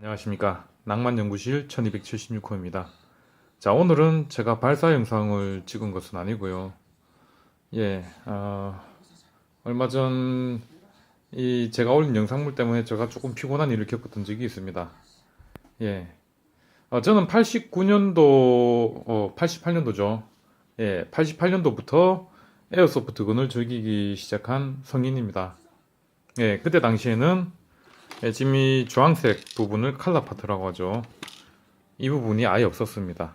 안녕하십니까. 낭만연구실 1276호입니다. 자, 오늘은 제가 발사 영상을 찍은 것은 아니고요. 예, 얼마 전 제가 올린 영상물 때문에 제가 조금 피곤한 일을 겪었던 적이 있습니다. 예, 저는 89년도, 88년도죠. 예, 88년도부터 에어소프트건을 즐기기 시작한 성인입니다. 예, 그때 당시에는 지금 이 주황색 부분을 칼라파트라고 하죠. 이 부분이 아예 없었습니다.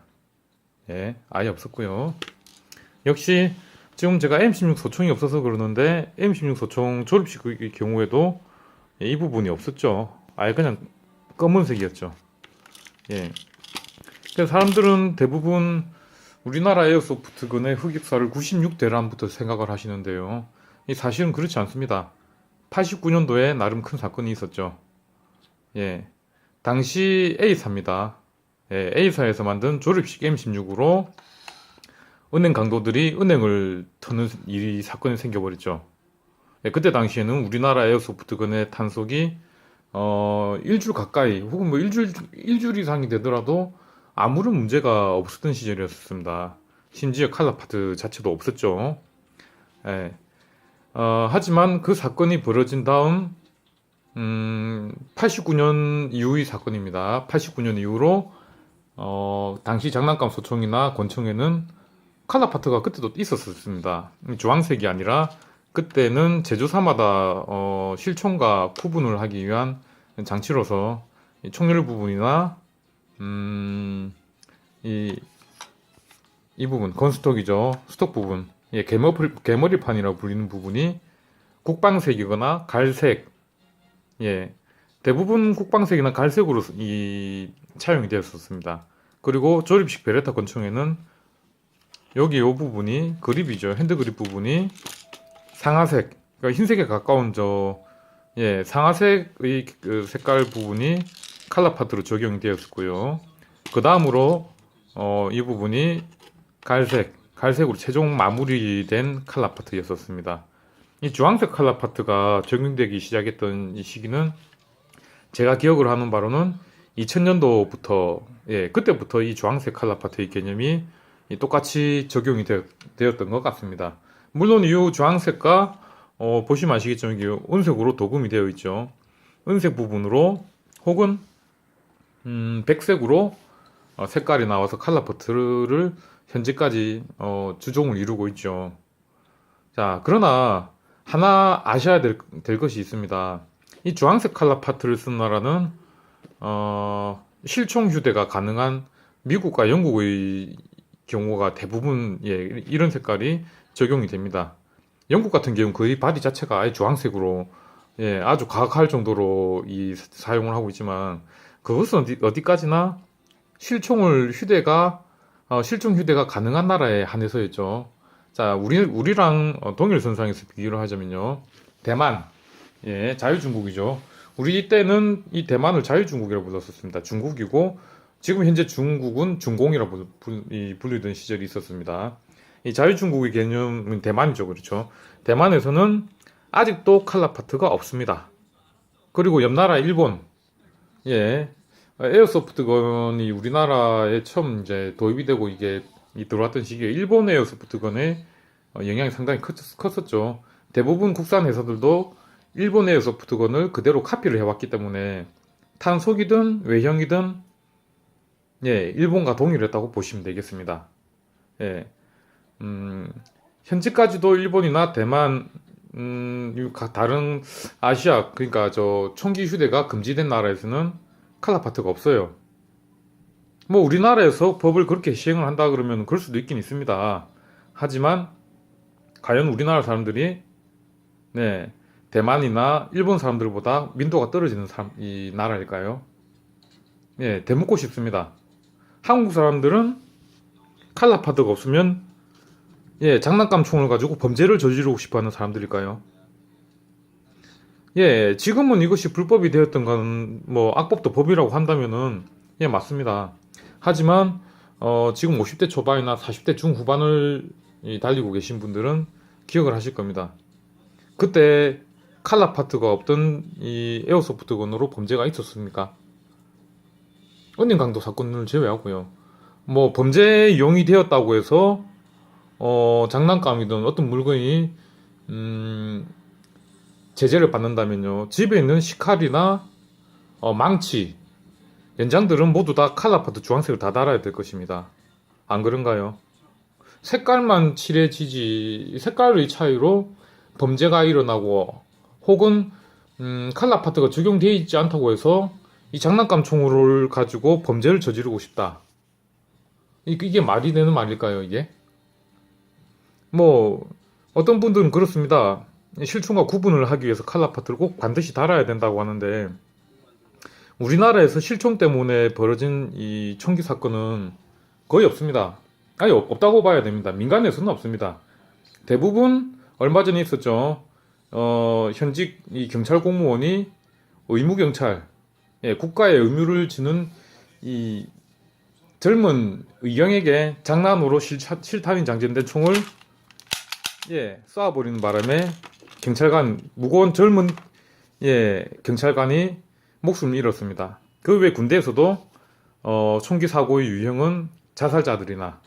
예, 아예 없었고요. 역시 지금 제가 M16 소총이 없어서 그러는데 M16 소총 졸업식의 경우에도 이 부분이 없었죠. 아예 그냥 검은색이었죠. 예. 그래서 사람들은 대부분 우리나라 에어소프트건의 흑역사를 96대란부터 생각을 하시는데요. 이 사실은 그렇지 않습니다. 89년도에 나름 큰 사건이 있었죠. 예. 당시 A사입니다. 예, A사에서 만든 조립식 M16으로 은행 강도들이 은행을 터는 사건이 생겨버렸죠. 예, 그때 당시에는 우리나라 에어소프트건의 탄속이 일주일 가까이 혹은 뭐 일주일 이상이 되더라도 아무런 문제가 없었던 시절이었습니다. 심지어 칼라파트 자체도 없었죠. 예. 하지만 그 사건이 벌어진 다음 89년 이후의 사건입니다. 89년 이후로 당시 장난감 소총이나 권총에는 칼라파트가 그때도 있었습니다. 주황색이 아니라 그때는 제조사마다 실총과 구분을 하기 위한 장치로서 총열 부분이나 이 부분 건스톡이죠. 스톡 부분, 예, 개머리판이라고 불리는 부분이 국방색이거나 갈색, 예, 대부분 국방색이나 갈색으로 차용이 되었었습니다. 그리고 조립식 베레타 권총에는 여기 이 부분이 그립이죠. 핸드 그립 부분이 상아색, 그러니까 흰색에 가까운 상아색의 그 색깔 부분이 칼라파트로 적용이 되었고요. 그 다음으로 이 부분이 갈색으로 최종 마무리된 칼라파트였었습니다. 이 주황색 칼라파트가 적용되기 시작했던 이 시기는 제가 기억을 하는 바로는 2000년도부터, 예, 그때부터 이 주황색 칼라파트의 개념이 똑같이 적용이 되었던 것 같습니다. 물론 이 주황색과 보시면 아시겠지만 이게 은색으로 도금이 되어 있죠. 은색 부분으로 혹은 백색으로 색깔이 나와서 칼라파트를 현재까지 주종을 이루고 있죠. 자, 그러나 하나 아셔야 될 것이 있습니다. 이 주황색 칼라파트를 쓴 나라는 실총 휴대가 가능한 미국과 영국의 경우가 대부분, 예, 이런 색깔이 적용이 됩니다. 영국 같은 경우는 거의 바디 자체가 아예 주황색으로, 예, 아주 가혹할 정도로 사용을 하고 있지만 그것은 어디까지나 실총 휴대가 가능한 나라에 한해서였죠. 자, 우리랑 동일선상에서 비교를 하자면요. 대만, 예, 자유중국이죠. 우리 때는 이 대만을 자유중국이라고 불렀었습니다. 중국이고, 지금 현재 중국은 중공이라고 불리던 시절이 있었습니다. 이 자유중국의 개념은 대만이죠. 그렇죠. 대만에서는 아직도 칼라파트가 없습니다. 그리고 옆나라 일본, 예, 에어소프트건이 우리나라에 처음 이제 도입이 되고 이게 들어왔던 시기에 일본 에어소프트건의 영향이 상당히 컸었죠. 대부분 국산 회사들도 일본 에어소프트건을 그대로 카피를 해왔기 때문에 탄속이든 외형이든, 예, 일본과 동일했다고 보시면 되겠습니다. 예, 현재까지도 일본이나 대만, 다른 아시아, 그러니까 총기 휴대가 금지된 나라에서는 칼라파트가 없어요. 뭐 우리나라에서 법을 그렇게 시행을 한다 그러면 그럴 수도 있긴 있습니다. 하지만 과연 우리나라 사람들이, 네, 대만이나 일본 사람들보다 민도가 떨어지는 이 나라일까요? 예, 대묻고 싶습니다. 한국 사람들은 칼라파트가 없으면, 예, 장난감 총을 가지고 범죄를 저지르고 싶어하는 사람들일까요? 예, 지금은 이것이 불법이 되었던 건 뭐 악법도 법이라고 한다면은, 예, 맞습니다. 하지만 지금 50대 초반이나 40대 중후반을 달리고 계신 분들은 기억을 하실 겁니다. 그때 칼라파트가 없던 이 에어소프트건으로 범죄가 있었습니까? 은행강도 사건을 제외하고요. 뭐 범죄에 이용이 되었다고 해서 장난감이든 어떤 물건이 음, 제재를 받는다면요. 집에 있는 식칼이나 망치, 연장들은 모두 다 칼라파트 주황색을 다 달아야 될 것입니다. 안 그런가요? 색깔만 칠해지지 색깔의 차이로 범죄가 일어나고 혹은 칼라파트가 적용되어 있지 않다고 해서 이 장난감 총을 가지고 범죄를 저지르고 싶다. 이게 말이 되는 말일까요, 이게? 뭐 어떤 분들은 그렇습니다. 실총과 구분을 하기 위해서 칼라파트를 꼭 반드시 달아야 된다고 하는데 우리나라에서 실총 때문에 벌어진 이 총기 사건은 거의 없습니다. 아니 없다고 봐야 됩니다. 민간에서는 없습니다. 대부분 얼마 전에 있었죠. 현직 이 경찰 공무원이 의무 경찰, 예, 국가의 의무를 지는 이 젊은 의경에게 장난으로 실탄이 장전된 총을 예, 쏴버리는 바람에 경찰관 무거운 젊은 예, 경찰관이 목숨을 잃었습니다. 그 외 군대에서도 총기 사고의 유형은 자살자들이나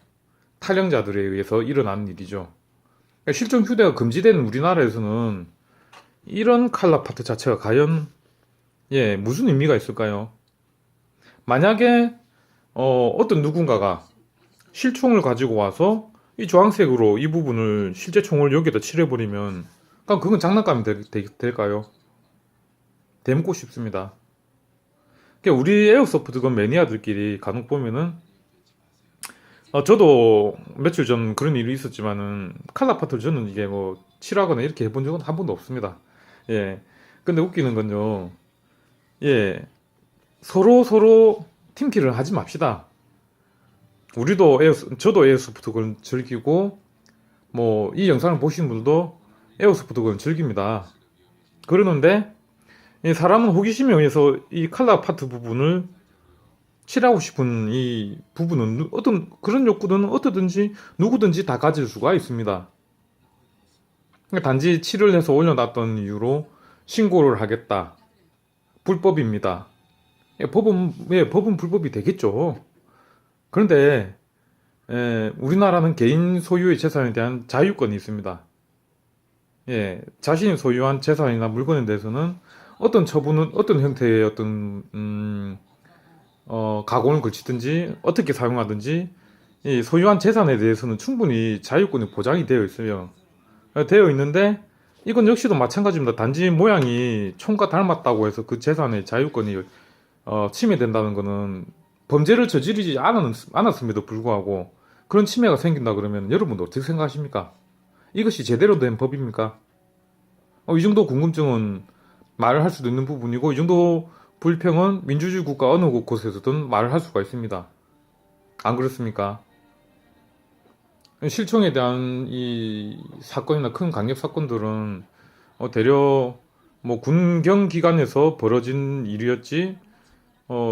탈영자들에 의해서 일어나는 일이죠. 그러니까 실종 휴대가 금지된 우리나라에서는 이런 칼라파트 자체가 과연 예, 무슨 의미가 있을까요? 만약에 어떤 누군가가 실총을 가지고 와서 이 주황색으로 이 부분을 실제 총을 여기다 칠해버리면 그럼 그건 장난감이 될까요? 대묻고 싶습니다. 그러니까 우리 에어소프트건 매니아들끼리 간혹 보면은 저도 며칠 전 그런 일이 있었지만은 칼라파트를 저는 이게 뭐 칠하거나 이렇게 해본 적은 한 번도 없습니다. 예. 근데 웃기는 건요. 예. 서로 팀킬을 하지 맙시다. 저도 에어소프트건 즐기고 뭐 이 영상을 보시는 분들도 에어소프트건 즐깁니다. 그러는데 이 사람은 호기심에 의해서 이 칼라파트 부분을 칠하고 싶은 이 부분은 어떤 그런 욕구는 어떻든지 누구든지 다 가질 수가 있습니다. 그러니까 단지 칠을 해서 올려놨던 이유로 신고를 하겠다. 불법입니다. 법은 불법이 되겠죠. 그런데 우리나라는 개인 소유의 재산에 대한 자유권이 있습니다. 예, 자신이 소유한 재산이나 물건에 대해서는 어떤 처분은 어떤 형태의 어떤 가공을 걸치든지 어떻게 사용하든지 이 소유한 재산에 대해서는 충분히 자유권이 보장이 되어 있어요. 되어 있는데 이건 역시도 마찬가지입니다. 단지 모양이 총과 닮았다고 해서 그 재산의 자유권이 침해된다는 것은 범죄를 저지르지 않았음에도 불구하고 그런 침해가 생긴다 그러면 여러분도 어떻게 생각하십니까? 이것이 제대로 된 법입니까? 이 정도 궁금증은 말을 할 수도 있는 부분이고 이 정도 불평은 민주주의 국가 어느 곳에서든 말을 할 수가 있습니다. 안 그렇습니까? 실총에 대한 이 사건이나 큰 강력 사건들은 대려 뭐 군경 기관에서 벌어진 일이었지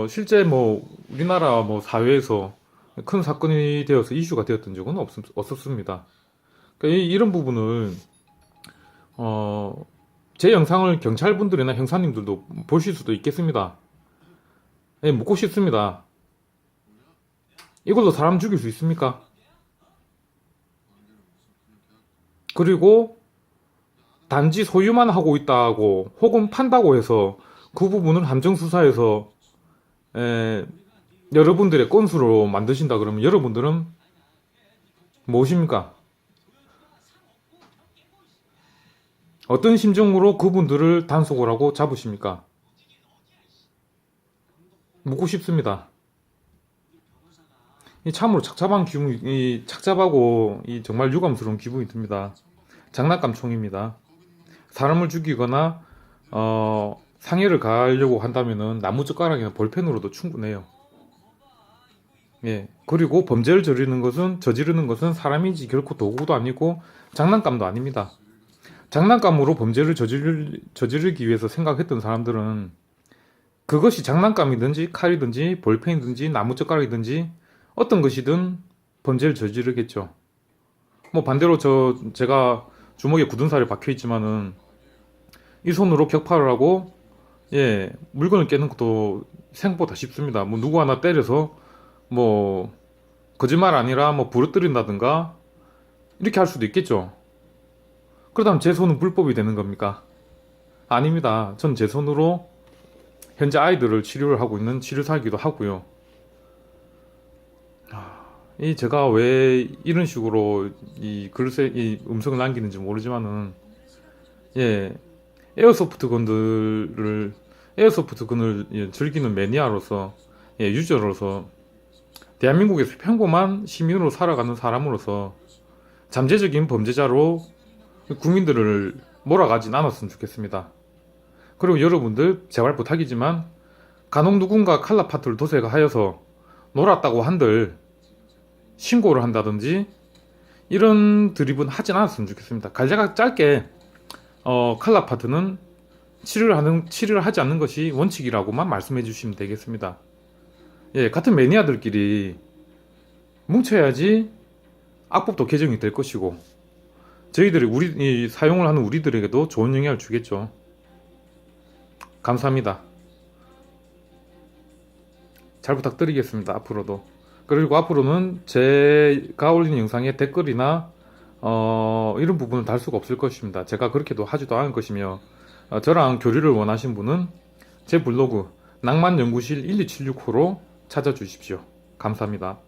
실제 뭐 우리나라 뭐 사회에서 큰 사건이 되어서 이슈가 되었던 적은 없었습니다. 그러니까 이런 부분을 제 영상을 경찰분들이나 형사님들도 보실 수도 있겠습니다. 예, 묻고 싶습니다. 이걸로 사람 죽일 수 있습니까? 그리고 단지 소유만 하고 있다고 혹은 판다고 해서 그 부분을 함정수사에서 여러분들의 건수로 만드신다 그러면 여러분들은 무엇입니까? 어떤 심정으로 그분들을 단속을 하고 잡으십니까? 묻고 싶습니다. 이 참으로 착잡하고 정말 유감스러운 기분이 듭니다. 장난감 총입니다. 사람을 죽이거나 상해를 가하려고 한다면은 나무젓가락이나 볼펜으로도 충분해요. 예. 그리고 범죄를 저지르는 것은 사람이지 결코 도구도 아니고 장난감도 아닙니다. 장난감으로 범죄를 저지르기 위해서 생각했던 사람들은 그것이 장난감이든지 칼이든지 볼펜이든지 나무젓가락이든지 어떤 것이든 범죄를 저지르겠죠. 뭐 반대로 제가 주먹에 굳은 살이 박혀 있지만은 이 손으로 격파를 하고 예, 물건을 깨는 것도 생각보다 쉽습니다. 뭐 누구 하나 때려서 뭐 거짓말 아니라 뭐 부러뜨린다든가 이렇게 할 수도 있겠죠. 그러다면 제 손은 불법이 되는 겁니까? 아닙니다. 전 제 손으로 현재 아이들을 치료를 하고 있는 치료사이기도 하고요. 이 제가 왜 이런 식으로 이 음성을 남기는지 모르지만은 예, 에어소프트 건들을 에어소프트 건을 예, 즐기는 매니아로서 예, 유저로서 대한민국에서 평범한 시민으로 살아가는 사람으로서 잠재적인 범죄자로 국민들을 몰아가진 않았으면 좋겠습니다. 그리고 여러분들 제발 부탁이지만 간혹 누군가 칼라파트를 도색하여서 놀았다고 한들 신고를 한다든지 이런 드립은 하진 않았으면 좋겠습니다. 간략하게 짧게 칼라파트는 치료를 하지 않는 것이 원칙이라고만 말씀해 주시면 되겠습니다. 예, 같은 매니아들끼리 뭉쳐야지 악법도 개정이 될 것이고 저희들이 사용을 하는 우리들에게도 좋은 영향을 주겠죠. 감사합니다. 잘 부탁드리겠습니다. 앞으로도. 그리고 앞으로는 제가 올리는 영상에 댓글이나 이런 부분은 달 수가 없을 것입니다. 제가 그렇게도 하지도 않을 것이며 저랑 교류를 원하신 분은 제 블로그 낭만연구실 1276호로 찾아주십시오. 감사합니다.